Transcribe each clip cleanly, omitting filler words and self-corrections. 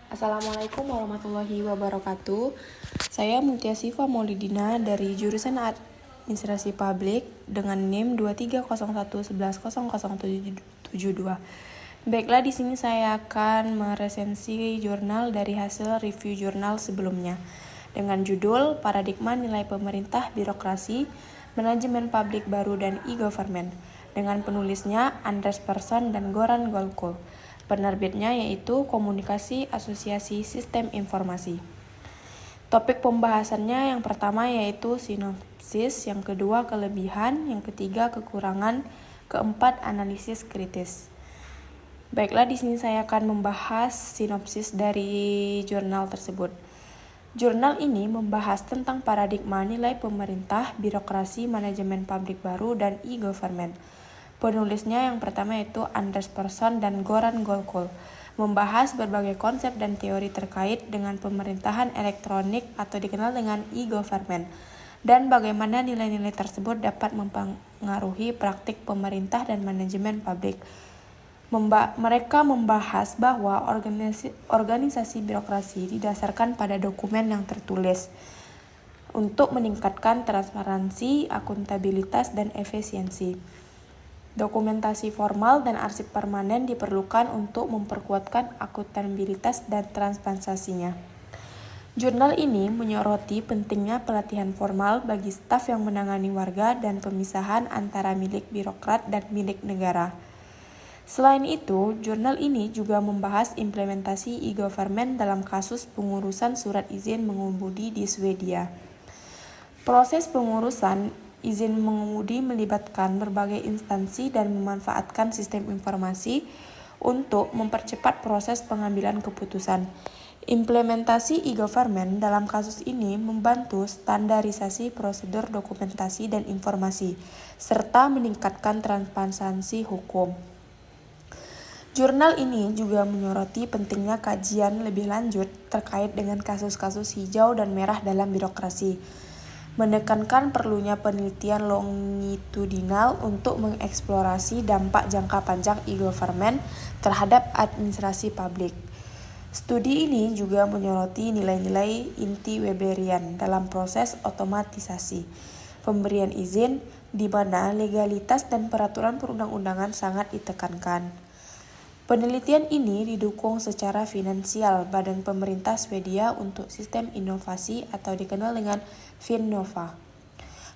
Assalamualaikum warahmatullahi wabarakatuh. Saya Mutia Siva Maulidina dari jurusan Administrasi Publik dengan NIM 2301110072. Baiklah, di sini saya akan meresensi jurnal dari hasil review jurnal sebelumnya dengan judul Paradigma Nilai Pemerintah Birokrasi, Manajemen Publik Baru dan E-Government dengan penulisnya Andres Persson dan Goran Golko. Penerbitnya yaitu Komunikasi Asosiasi Sistem Informasi. Topik pembahasannya yang pertama yaitu sinopsis, yang kedua kelebihan, yang ketiga kekurangan, keempat analisis kritis. Baiklah, di sini saya akan membahas sinopsis dari jurnal tersebut. Jurnal ini membahas tentang paradigma nilai pemerintah, birokrasi, manajemen publik baru, dan e-government. Penulisnya yang pertama yaitu Andres Persson dan Goran Golko, membahas berbagai konsep dan teori terkait dengan pemerintahan elektronik atau dikenal dengan e-government, dan bagaimana nilai-nilai tersebut dapat mempengaruhi praktik pemerintah dan manajemen publik. Mereka membahas bahwa organisasi birokrasi didasarkan pada dokumen yang tertulis untuk meningkatkan transparansi, akuntabilitas, dan efisiensi. Dokumentasi formal dan arsip permanen diperlukan untuk memperkuatkan akuntabilitas dan transparansinya. Jurnal ini menyoroti pentingnya pelatihan formal bagi staf yang menangani warga dan pemisahan antara milik birokrat dan milik negara. Selain itu, jurnal ini juga membahas implementasi e-government dalam kasus pengurusan surat izin mengemudi di Swedia. Proses pengurusan izin mengemudi melibatkan berbagai instansi dan memanfaatkan sistem informasi untuk mempercepat proses pengambilan keputusan. Implementasi e-government dalam kasus ini membantu standarisasi prosedur dokumentasi dan informasi, serta meningkatkan transparansi hukum. Jurnal ini juga menyoroti pentingnya kajian lebih lanjut terkait dengan kasus-kasus hijau dan merah dalam birokrasi, menekankan perlunya penelitian longitudinal untuk mengeksplorasi dampak jangka panjang e-government terhadap administrasi publik. Studi ini juga menyoroti nilai-nilai inti Weberian dalam proses otomatisasi pemberian izin, di mana legalitas dan peraturan perundang-undangan sangat ditekankan. Penelitian ini didukung secara finansial Badan Pemerintah Swedia untuk Sistem Inovasi atau dikenal dengan Vinnova.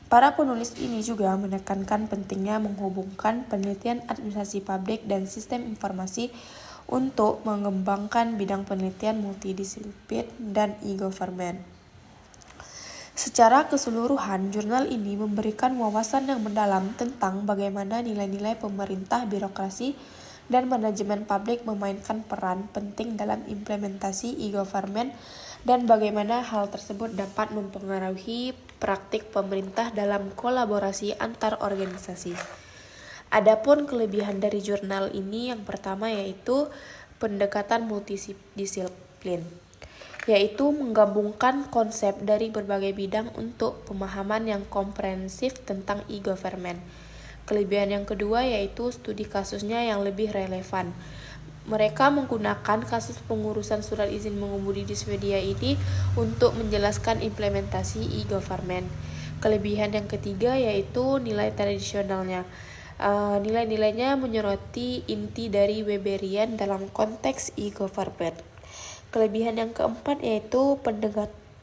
Para penulis ini juga menekankan pentingnya menghubungkan penelitian administrasi publik dan sistem informasi untuk mengembangkan bidang penelitian multidisiplin dan e-government. Secara keseluruhan, jurnal ini memberikan wawasan yang mendalam tentang bagaimana nilai-nilai pemerintah, birokrasi, dan manajemen publik memainkan peran penting dalam implementasi e-government dan bagaimana hal tersebut dapat mempengaruhi praktik pemerintah dalam kolaborasi antar organisasi. Adapun kelebihan dari jurnal ini yang pertama yaitu pendekatan multidisiplin, yaitu menggabungkan konsep dari berbagai bidang untuk pemahaman yang komprehensif tentang e-government. Kelebihan yang kedua yaitu studi kasusnya yang lebih relevan. Mereka menggunakan kasus pengurusan surat izin mengemudi di Swedia ini untuk menjelaskan implementasi e-government. Kelebihan yang ketiga yaitu nilai tradisionalnya. Nilai-nilainya menyoroti inti dari Weberian dalam konteks e-government. Kelebihan yang keempat yaitu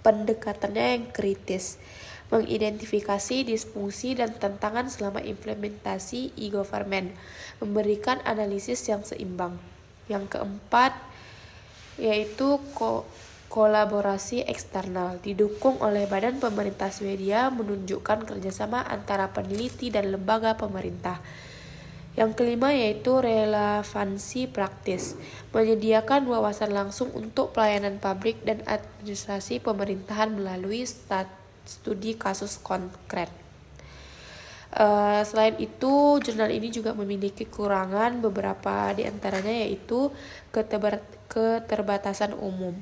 pendekatannya yang kritis, mengidentifikasi disfungsi dan tantangan selama implementasi e-government, memberikan analisis yang seimbang. Yang keempat yaitu kolaborasi eksternal, didukung oleh Badan Pemerintah Swedia, menunjukkan kerjasama antara peneliti dan lembaga pemerintah. Yang kelima yaitu relevansi praktis, menyediakan wawasan langsung untuk pelayanan publik dan administrasi pemerintahan melalui studi kasus konkret. Selain itu, jurnal ini juga memiliki kekurangan, beberapa di antaranya yaitu keterbatasan umum.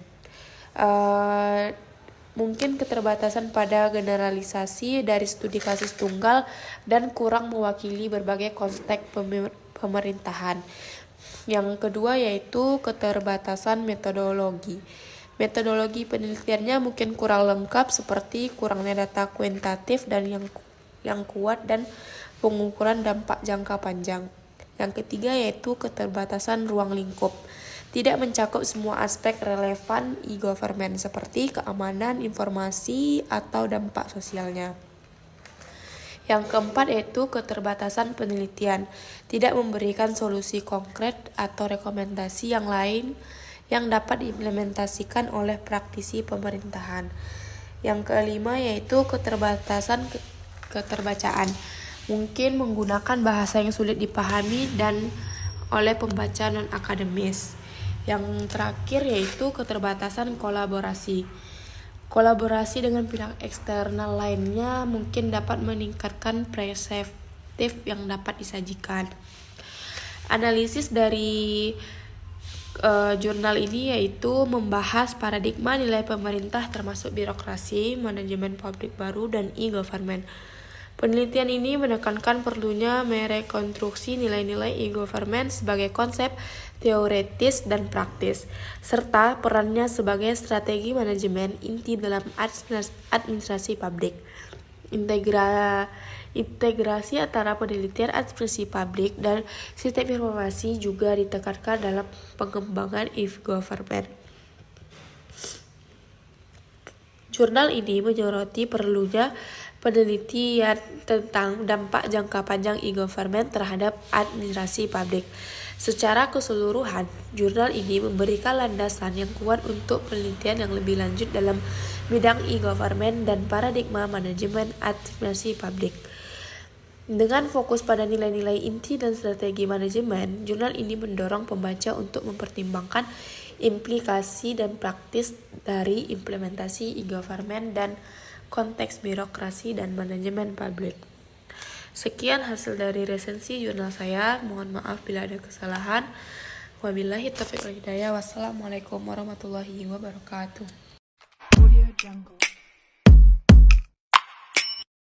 Mungkin keterbatasan pada generalisasi dari studi kasus tunggal dan kurang mewakili berbagai konteks pemerintahan. Yang kedua yaitu keterbatasan metodologi. Metodologi penelitiannya mungkin kurang lengkap seperti kurangnya data kuantitatif dan yang kuat dan pengukuran dampak jangka panjang. Yang ketiga yaitu keterbatasan ruang lingkup. Tidak mencakup semua aspek relevan e-government seperti keamanan informasi atau dampak sosialnya. Yang keempat yaitu keterbatasan penelitian, tidak memberikan solusi konkret atau rekomendasi yang lain yang dapat diimplementasikan oleh praktisi pemerintahan. Yang kelima yaitu keterbatasan keterbacaan, mungkin menggunakan bahasa yang sulit dipahami dan oleh pembaca non-akademis. Yang terakhir yaitu keterbatasan kolaborasi. Kolaborasi dengan pihak eksternal lainnya mungkin dapat meningkatkan perspektif yang dapat disajikan. Analisis dari jurnal ini yaitu membahas paradigma nilai pemerintah termasuk birokrasi, manajemen publik baru, dan e-government. Penelitian ini menekankan perlunya merekonstruksi nilai-nilai e-government sebagai konsep teoretis dan praktis, serta perannya sebagai strategi manajemen inti dalam administrasi publik. Integrasi antara penelitian administrasi publik dan sistem informasi juga ditekankan dalam pengembangan e-government. Jurnal ini menyoroti perlunya penelitian tentang dampak jangka panjang e-government terhadap administrasi publik. Secara keseluruhan, jurnal ini memberikan landasan yang kuat untuk penelitian yang lebih lanjut dalam bidang e-government dan paradigma manajemen administrasi publik. Dengan fokus pada nilai-nilai inti dan strategi manajemen, jurnal ini mendorong pembaca untuk mempertimbangkan implikasi dan praktis dari implementasi e-government dan konteks birokrasi dan manajemen publik. Sekian hasil dari resensi jurnal saya. Mohon maaf bila ada kesalahan. Wabillahi taufiq wal hidayah. Wassalamualaikum warahmatullahi wabarakatuh.